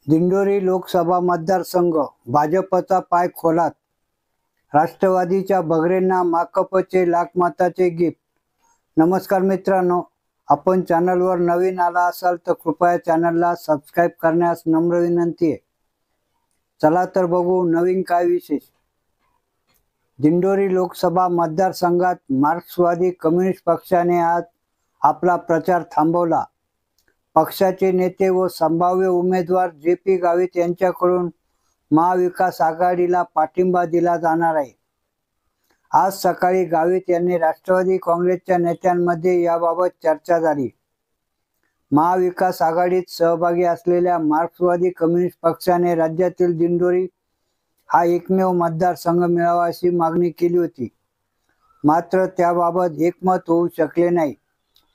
दिंडोरी लोकसभा मतदारसंघ भाजपचा पाय खोलात, राष्ट्रवादीच्या बगरेंना माकपचे लाखमताचे गिफ्ट। नमस्कार मित्रांनो, आपण चॅनलवर नवीन आला असाल तर कृपया चॅनलला सबस्क्राइब करण्यास नम्र विनंती आहे। चला तर बघू नवीन काय विशेष। दिंडोरी लोकसभा मतदारसंघात मार्क्सवादी कम्युनिस्ट पक्षाने आज आपला प्रचार थांबवला। पक्षाचे नेते व संभाव्य उमेदवार जे.पी. गावित यांच्याकडून महाविकास आघाडीला पाठिंबा दिला जाणार आहे। आज सकाळी गावित यांनी राष्ट्रवादी काँग्रेसच्या नेत्यांमध्ये याबाबत चर्चा झाली। महाविकास आघाडीत सहभागी असलेल्या मार्क्सवादी कम्युनिस्ट पक्षाने राज्यातील दिंडोरी हा एकमेव मतदारसंघ मिळावा अशी मागणी केली होती, मात्र त्याबाबत एकमत होऊ शकले नाही।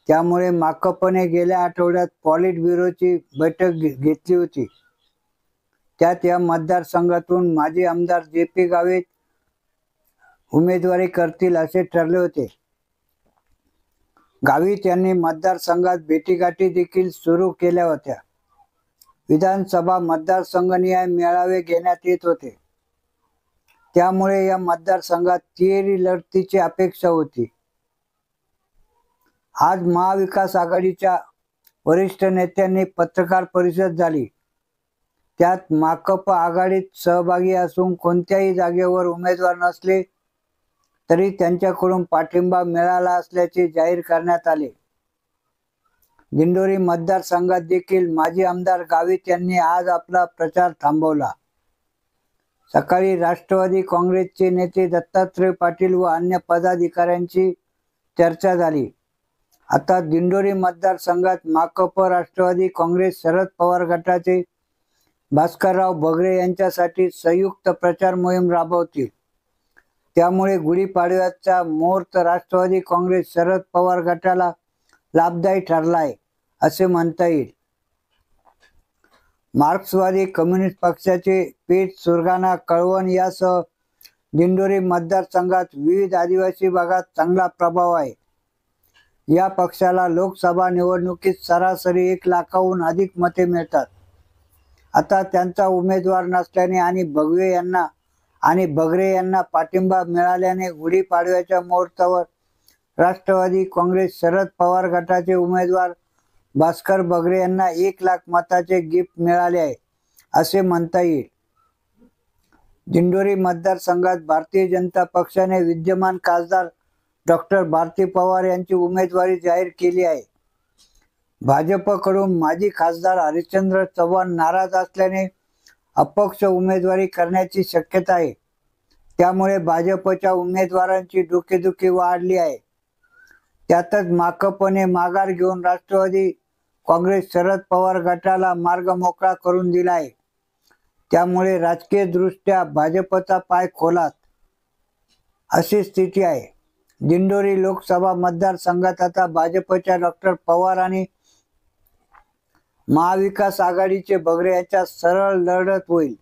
त्यामुळे माकपने गेल्या आठवड्यात पॉलिट ब्युरोची बैठक घेतली होती। त्यात या मतदारसंघातून माजी आमदार जे.पी. गावित उमेदवारी करतील असे ठरले होते। गावित यांनी मतदारसंघात भेटीगाठी देखील सुरू केल्या होत्या। विधानसभा मतदारसंघनिहाय मेळावे घेण्यात येत होते, त्यामुळे या मतदारसंघात तिहेरी लढतीची अपेक्षा होती। आज महाविकास आघाडीच्या वरिष्ठ नेत्यांनी पत्रकार परिषद झाली। त्यात माकप आघाडीत सहभागी असून कोणत्याही जागेवर उमेदवार नसले तरी त्यांच्याकडून पाठिंबा मिळाला असल्याचे जाहीर करण्यात आले। दिंडोरी मतदारसंघात देखील माजी आमदार गावित यांनी आज आपला प्रचार थांबवला। सकाळी राष्ट्रवादी काँग्रेसचे नेते दत्तात्रय पाटील व अन्य पदाधिकाऱ्यांची चर्चा झाली। आता दिंडोरी मतदारसंघात माकप, राष्ट्रवादी काँग्रेस, शरद पवार गटाचे भास्करराव बगरे यांच्यासाठी संयुक्त प्रचार मोहीम राबवतील। त्यामुळे गुढीपाडव्याचा मुहूर्त राष्ट्रवादी काँग्रेस शरद पवार गटाला लाभदायी ठरला आहे असे म्हणता येईल। मार्क्सवादी कम्युनिस्ट पक्षाचे पेठ, सुरगाणा, कळवण यासह दिंडोरी मतदारसंघात विविध आदिवासी भागात चांगला प्रभाव आहे। या पक्षाला लोकसभा निवडणुकीत सरासरी 1 लाखाहून अधिक मते मिळतात। आता त्यांचा उमेदवार नसल्याने आणि बगरे यांना पाठिंबा मिळाल्याने गुढीपाडव्याच्या मुहूर्तावर राष्ट्रवादी काँग्रेस शरद पवार गटाचे उमेदवार भास्कर बगरे यांना 1 लाख मताचे गिफ्ट मिळाले आहे असे म्हणता येईल। दिंडोरी मतदारसंघात भारतीय जनता पक्षाने विद्यमान खासदार डॉक्टर भारती पवार यांची उमेदवारी जाहीर केली आहे। भाजपकडून माजी खासदार हरिश्चंद्र चव्हाण नाराज असल्याने अपक्ष उमेदवारी करण्याची शक्यता आहे। त्यामुळे भाजपच्या उमेदवारांची डोकेदुखी वाढली आहे। त्यातच माकपने माघार घेऊन राष्ट्रवादी काँग्रेस शरद पवार गटाला मार्ग मोकळा करून दिला आहे। त्यामुळे राजकीय दृष्ट्या भाजपचा पाय खोलात अशी स्थिती आहे। दिंडोरी लोकसभा मतदारसंघात आता भाजपच्या डॉक्टर पवार आणि महाविकास आघाडीचे बगरे यांच्यात सरळ लढत होईल।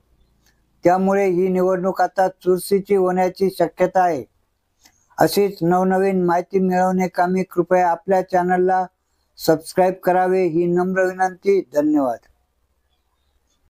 त्यामुळे ही निवडणूक आता चुरशीची होण्याची शक्यता आहे। अशीच नवनवीन माहिती मिळवण्याकामी कृपया आपल्या चॅनलला सबस्क्राइब करावे ही नम्र विनंती। धन्यवाद।